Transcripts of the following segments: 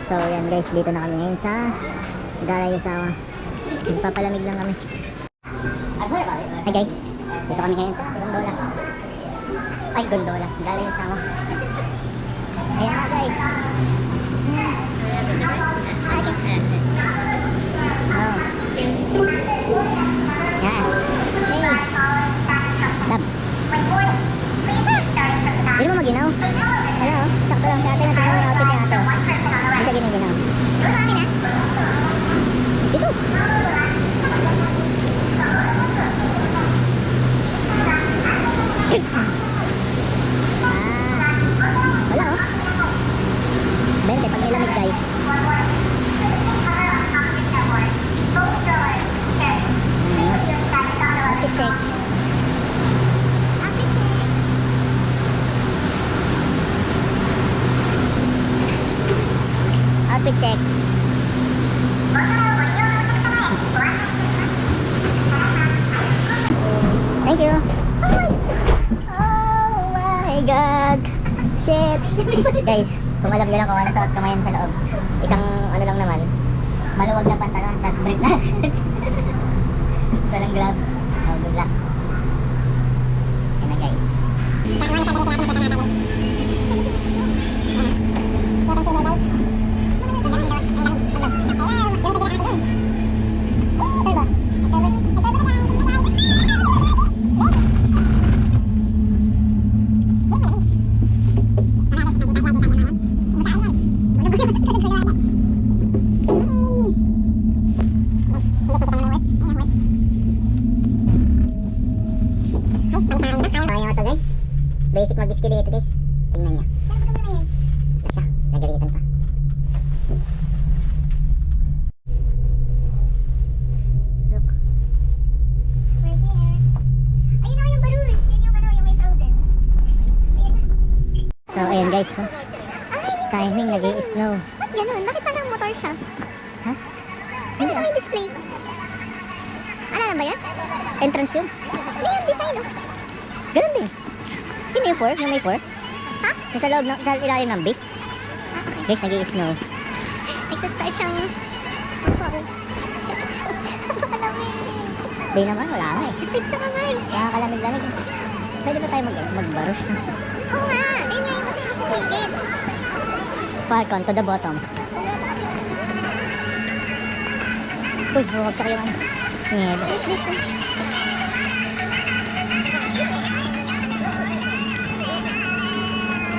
So yan guys, dito na kami ngayon sa Galayasawa. Magpapalamig lang kami. Hi guys, dito kami ngayon sa Gondola. Ay, Gondola, Galayasawa. Ayan na guys. Okay. Oh. Yan. Hey. Lab. Hindi mo maginaw? Hello, sakto lang sa atin natin yung outfit niya ito. Hindi siya ginaginaw. Ito sa akin ha? Dito. Wala oh. 20 pag nilamig guys. Outfit check. Outfit check. Thank you. Oh my god. Shit. Guys, kung alam nyo lang kung ano suot ko ngayon sa loob. Isang ano lang naman. Maluwag na pantalon, tas brief na. Walang gloves. Oh, good luck. Yan na guys. Basic mag-biscuit dito guys. Tingnan niya. Siya, nagalitan pa. Look. We're here. Ayun o yung barush. Yun yung ano, yung may frozen. So ayan guys, no? Timing, nag-i-snow. Ba't ganun? Bakit parang motor siya? Ha? Hindi na yung display. Ano na ba yan? Entrance yun. Hindi yung design oh. Ganun din. Sino yung 4? Yung may 4? Ha? Yung sa loob, sa ilalim ng B? Guys, nag-i-snow. Nagsastart siyang fall. Napakalamig. Di naman, wala nga eh. Sakit sa kamay. Kaya kalamig-lamig. Pwede ba tayo mag-barush na? Oo nga. Ayun nga yung kasi nasa paligid. Falcon to the bottom. Uy, bumagsak yung ano. Niebe. Is this one?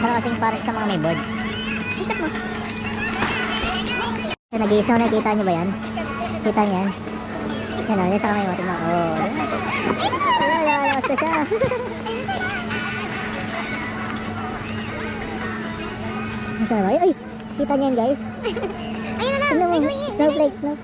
Ano kasing para sa mga may board. Stop mo. Nag-i-snow, nakita nyo ba yan? Kita nyo yan? Yan o, yan sa kamay mo. Tingnan ko. Lalawas na siya. Nasaan ba? Ay! Kita nyo yan guys. Ayun na lang. Ano mo? We're going in. Snowflake, snow.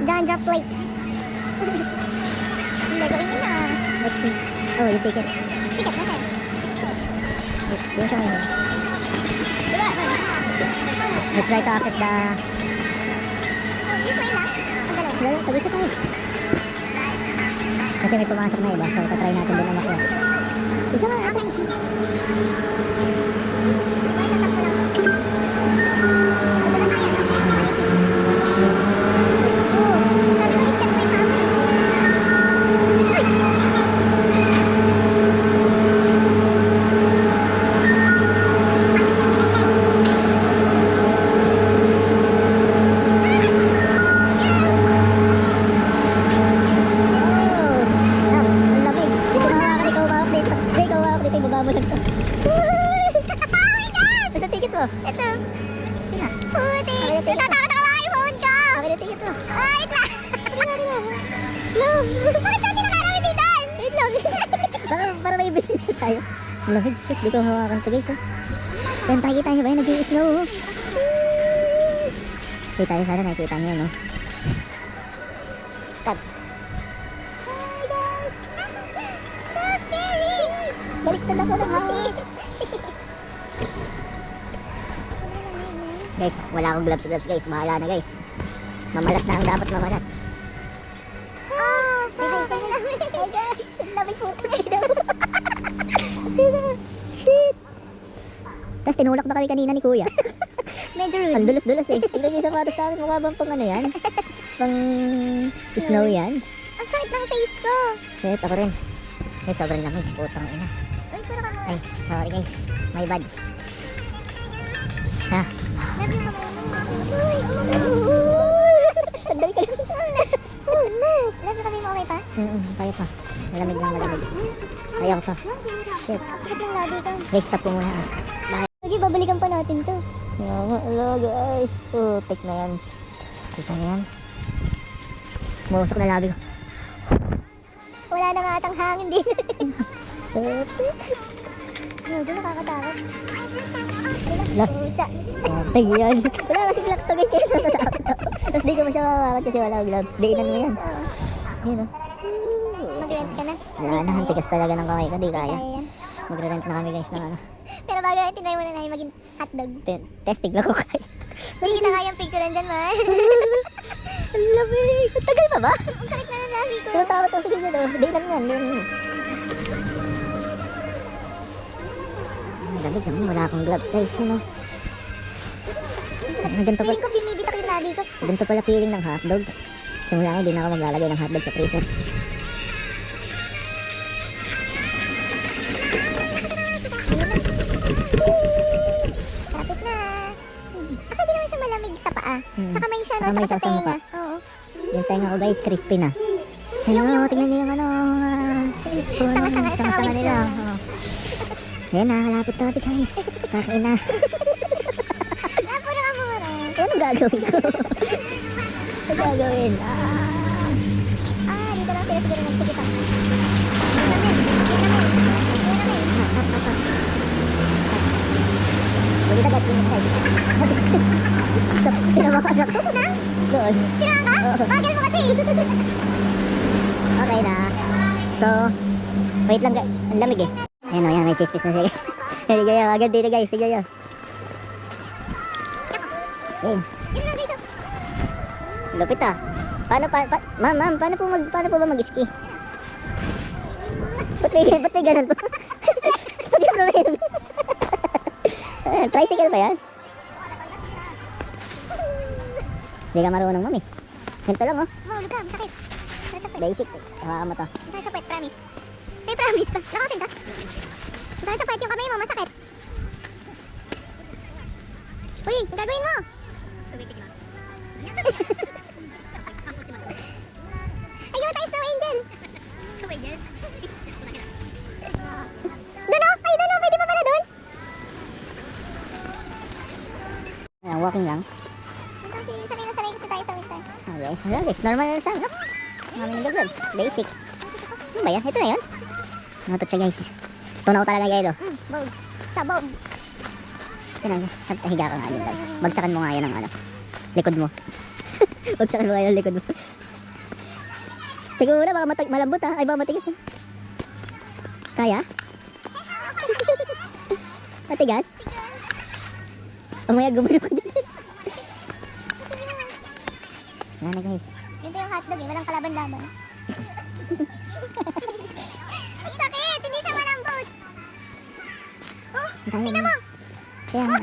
Ganja plate. Hindi, going in na. Let's see. Oh, you take it. Ticket, nasaan? Yung sa ngayon. Diba? Let's try to access the... Oh, this way lang. Ang dalawa. Wala, tag-isa tayo. Kasi may pumasok na iba. So, tatry natin din ang makuha. Isa nga, ako. Sa ticket mo. Ito. Sina? Putik. Natatakot ako ang iPhone ko. Akin yung ticket mo. Wait lang. No. Bakit siya hindi nakarami dito? Wait lang. para may ibigay tayo. Lamig. Di ko hawakan to guys. Yan, nakikita nyo ba yun? Nag-i-snow. Kita nyo sana, nakikita nyo no? Tag. Hi guys. So scary. Baliktad ako ng hawak. Guys, wala akong gloves guys. Mahala na guys. Mamalat na ang dapat mamalat. Oh, hi guys. Ang lamig po. Shit! Tapos tinulak ba kami kanina ni Kuya? Medyo rude. Ang dulos-dulos eh. Tignan niyo yung sapatos namin. Mukha bang pang ano yan? Pang snow yan. Ang sakit ng face ko. Shit, ako rin. Ay, sobrang lamig. Putang ina. Uy, puro ka mo. Ay, sorry guys. My bad. Ha? Love you, kamay mo. Uy, oh. Ang dami ka lang. Oh, no. Love you, kamay mo. Okay pa? Kaya pa. Malamig lang, malamig. Ayaw pa. Shit. Sakit ng labi ko. Guys, stop ko muna. Bakit? Sige, babalikan pa natin to. Hello guys. Putik na yan. Kita na yan. Musok na labi ko. Wala na nga atang hangin din. Grabe, nakakatakot. Lah. Puta. Putik yan. Wala kasi black to guys. Kaya natatakot ako. Tapos di ko mo siya mawawakot kasi wala gloves. Diinan mo yan. Yun o. Mag-rent ka na. Wala na. Ang tigas talaga ng kamay ko. Di kaya. Kaya yan. Magre-rent na kami guys ng ano. Pero bago natin, tinry muna namin maging hotdog. Testing lang ko kaya. Hindi kita kayang picturean dyan, man. Ang lamig. Ang tagal pa ba? Ang sakit na ng labi ko. Tinatakot ako sige dito. Diinan mo yan. Diinan mo. Ang lamig naman. Wala akong gloves guys. Yun o. Ganito pala. Feeling ko binibitak yung labi ko. Ganito pala feeling ng hotdog. Simula ngayon, di na ako maglalagay ng hotdog sa freezer. Kapit na. Kasi di naman siya malamig sa paa. Sa kamay siya, Sa no? kamay, Tsaka sa sa mukha. tenga. Oo. Yung tenga ko guys, crispy na. Ayun, tingnan niyo yung ano. Sanga-sanga nila. Oo. Ayan na, malapit na guys. Kakain na. Puro ka mura. Ano gagawin ko? Ano gagawin? Dito lang sila siguro nagsikita. Hindi na ba't yung side? So, tinabakan ako. Na? Doon. Tira ka? Oo. Bagal mo kasi. Okay na. So, wait lang guys. Ang lamig eh. Ayan o, yan. May cheese piece na siya guys. Hindi kayo. Agad dito guys. Sige kayo. Game. Dito lang dito. Lupit ah. Ma'am, paano po ba mag-ski? Ba't may ganun po? Hindi ko naman. Tricycle ba yan? Hindi ka marunong mami. Ganito lang oh. Mahulog ka. Masakit. Masakit. Basic. Hawakan mo to. Masakit sa puwet, promise. May promise pa. Nakasin ka. Masakit sa puwet yung kamay mo. Masakit. Uy, ang gagawin mo? Ayaw tayo snow angel. Snow angel? Doon o? Ay, doon o. Pwede pa pala doon? Ayan, walking lang. Kasi sanay na sanay kasi tayo sa winter. Okay, so guys, normal na siya. No? Mami ng gloves. Basic. Ano ba yan? Ito na yun. Natot siya guys. Tunaw talaga guys. Bog. Sabog. Higa ka nga yun guys. Bagsakan mo nga yan ang ano. Likod mo. Bagsakan mo nga yan ang likod mo. Siguro baka malambot ha. Ay baka matigas ha. Kaya? Matigas? Umaya gumano ko dyan. Yan na guys. Ganito yung hotdog eh. Walang kalaban-laban. Ay, sakit! Hindi siya malambot. Oh, tingnan mo. Kaya nga.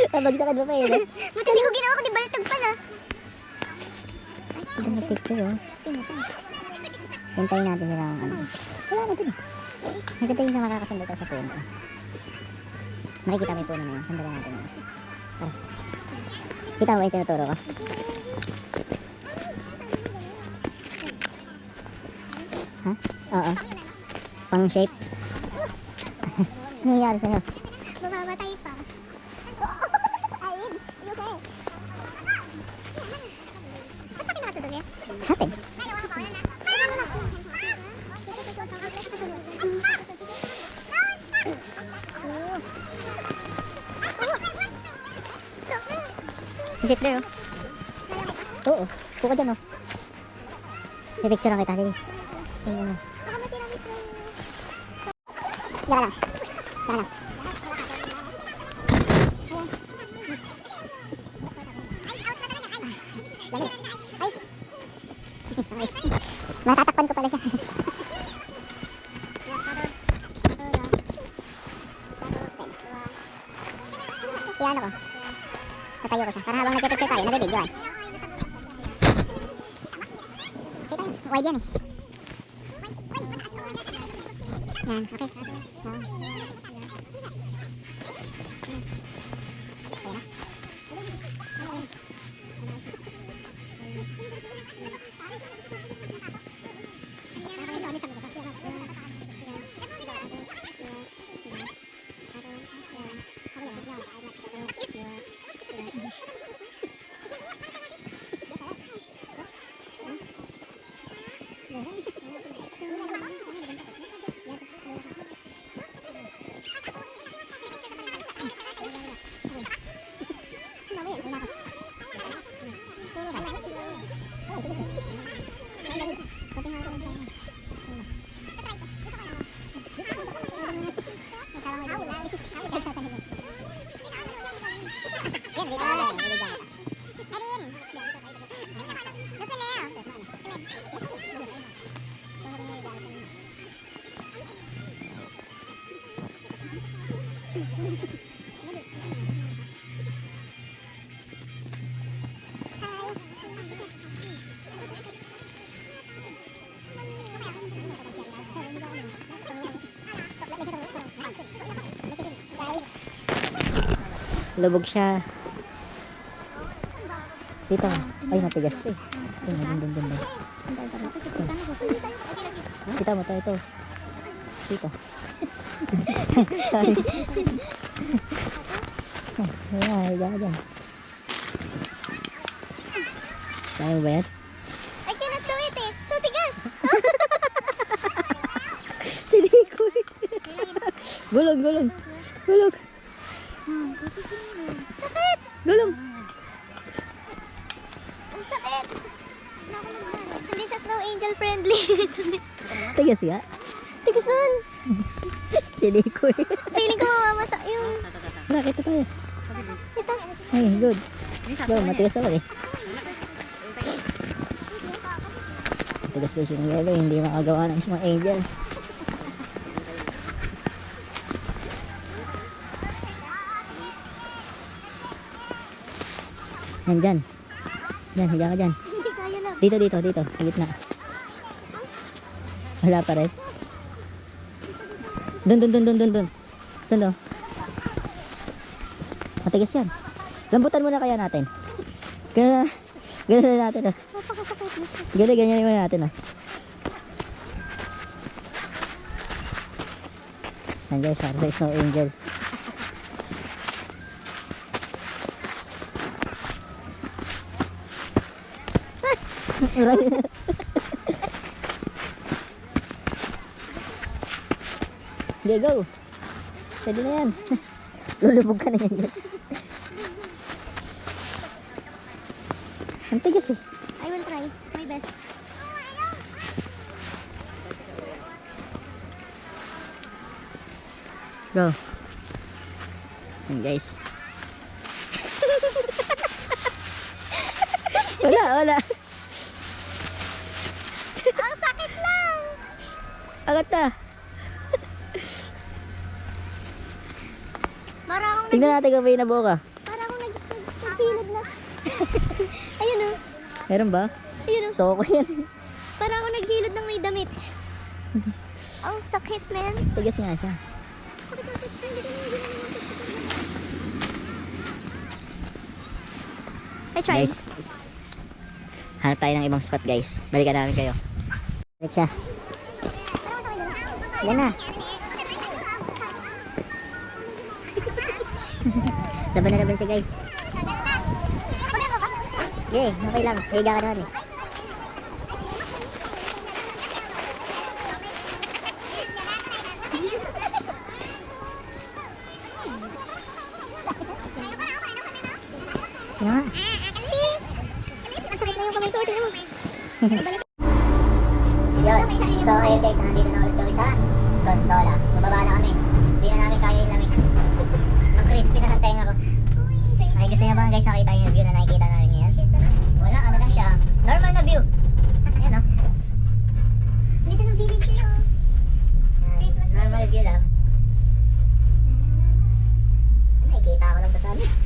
Pabagsakan mo pa yun eh. Buti hindi ko ginawa kundi baltag pala. Ito na picture oh. Pinatay. Hintayin natin sila ang ano. Wala na din. Nagkatayin sa makakasandal sa puno. Makikita mo yung puno na yun. Sandalan natin yun. Tara. Kita mo ba yung tinuturo ko? Ha? Oo. Pang shape. Ano nangyari sa'yo? Mamamatay pa. Ayun. You okay? Ba't sa akin nakatudog eh? Sa atin. Sit there oh. Oo. Puka dyan oh. Pipicture lang kita, Lilis. Tingnan mo. Dala lang. Dala lang. Matatakpan ko pala siya. piano ko. Tatayo ko siya. Para habang nagpipicture tayo, nabibidyoan. Kita yun. Wide yan eh. Yan, okay. Lubog siya. Dito. Ay, matigas to eh. Ito, dun. Kita mo to, ito. Dito. Sorry. Ayan, higa ka dyan. Kaya mo ba yan? I cannot do it eh. So tigas. Siniko eh. Gulong. Sakit. Gulong. Ang sakit. Hindi siya snow angel friendly. Tigas nga. Tigas nun. Siniko eh. Feeling ko mamamasa yung... Nakita tayo. Ito. Ay, good. Go, matigas naman eh. Tigas kasi ng yelo, hindi makagawa ng small angel. Yan, dyan. Dyan, higa ka dyan. Hindi kaya na. Dito. Sa gitna. Wala pa rin. Dun. Dun, oh. Matigas yan. Lambutan muna kaya natin. Ganyan na natin, oh. Napakasakit. Ganyan muna natin, oh. Yan guys, para sa snow angel. Okay, go. Pwede na yan. Lulubog ka na yan dyan. Ang tigas eh. I will try my best. Go. Yan guys. Wala. Ang sakit lang. Angat na. Para akong Tingnan natin kung may nabuo ka. nagpilad na. Ayun o. Meron ba? Ayun o. Soko yan. Para akong naghilod ng may damit. Ang sakit, man. Tigas nga siya. I tried. Guys, hanap tayo ng ibang spot guys. Balikan namin kayo. Balik siya. Yan na. Laban na laban siya guys. Okay, okay lang. Higa ka naman eh. Yan nga. Ang sakit na yung kamay ko. Tingnan mo. Yun. So, ayun guys, nandito na ulit kami sa gondola. Bababa na kami. Hindi na namin kaya yung lamig. Ang crispy na ng tenga ko. Ay, gusto nyo ba guys nakita yung view na nakikita namin ngayon? Wala, ano lang siya. Normal na view. Ayan o. Dito ng village nyo. Normal view lang. Nakikita ko lang to sa amin.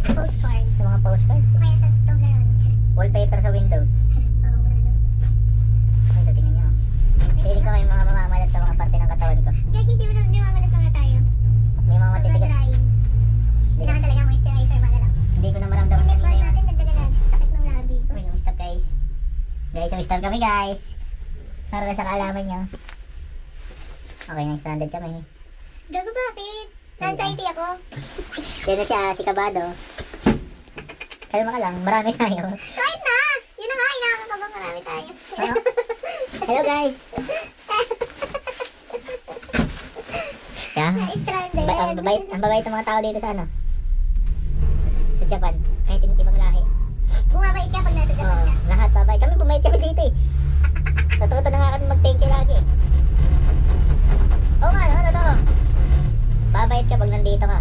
Wallpaper sa Windows. Oo, ano. Ay, sa tingin nyo. Feeling ko may mga mamamalat sa mga parte ng katawan ko. Gagi, di mamalat na nga tayo. May mga Sobrang matitigas. drying. Kailangan talaga moisturizer malalak. Hindi ko na maramdaman Yung lip kanina balm yung... natin, nagdagalan. Sakit ng labi ko. Uy, kumusta guys? Guys, stop kami guys. Para na sa kaalaman nyo. Okay na standard kami. Gago, bakit? Na-anxiety ako. Yan na siya, si Kabado. Kalma ka lang, marami tayo. Kahit na! Yun na nga, inakakabang marami tayo. Oo. Hello guys! Yeah. Na-stranded. Ang babait ng mga tao dito sa ano? Sa Japan. Kahit ibang lahi. Bumabait ka pag nasa Japan Oo, ka. lahat babait. Kami bumait kami dito eh. Natuto na nga kami mag-thank you lagi. Oo nga, no? Totoo. Babait ka pag nandito ka.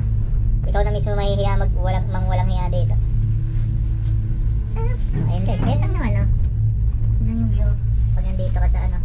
Ikaw na mismo mahihiya walang hiya dito. Ayun guys, wait lang naman no. Ano yung view pag nandito ka sa ano?